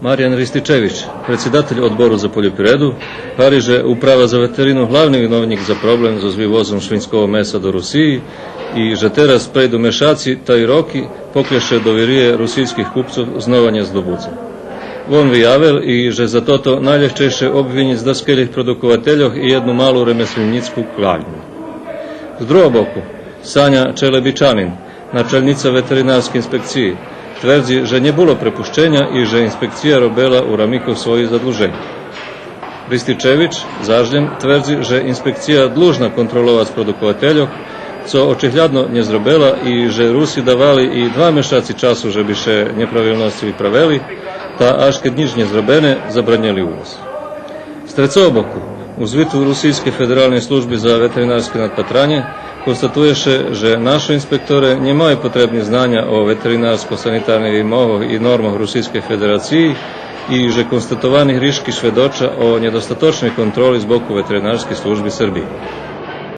Marijan Rističević, predsjedatelj odboru za poljoprivredu, pravi, že uprava za veterinu hlavni vinovnik za problem z vývozom švinského mesa do Rusiji i že teraz prejdu mešaci taj roki pokleše dovirije rusijskih kupcov znova nje zdobudze. On vyjavil i že za toto najľahčejšie obviniť z dospelých produkovateľov i jednu malú remeslnícku kľaňu. Z druhého boku, Sanja Čelebičanin, načelnica veterinárskej inspekciji, tvrdzi, že nebolo prepuščenja i že inspekcija robila u ramikov svojih zadluženja. Rističević zažljem tvrdzi, že inspekcija dlužna kontrolovať produkovateľov, co očihľadno ne zrobila i že Rusi davali i 2 mešaci času, že by še nepravilnosti vypraveli, ta až keď nič nezrobene, zabranili uvoz. Z trecého boku, u zvitu Rusijske federálnej služby za veterinárske nadpatranje, konstatuješ, že naši inspektore nemajú potrebné znanja o veterinársko-sanitárnych výmohoch i normách Rusijskej federácii i že konstatovaných rišky švedoča o nedostatočnej kontroli z boku veterinárskej služby Srbije.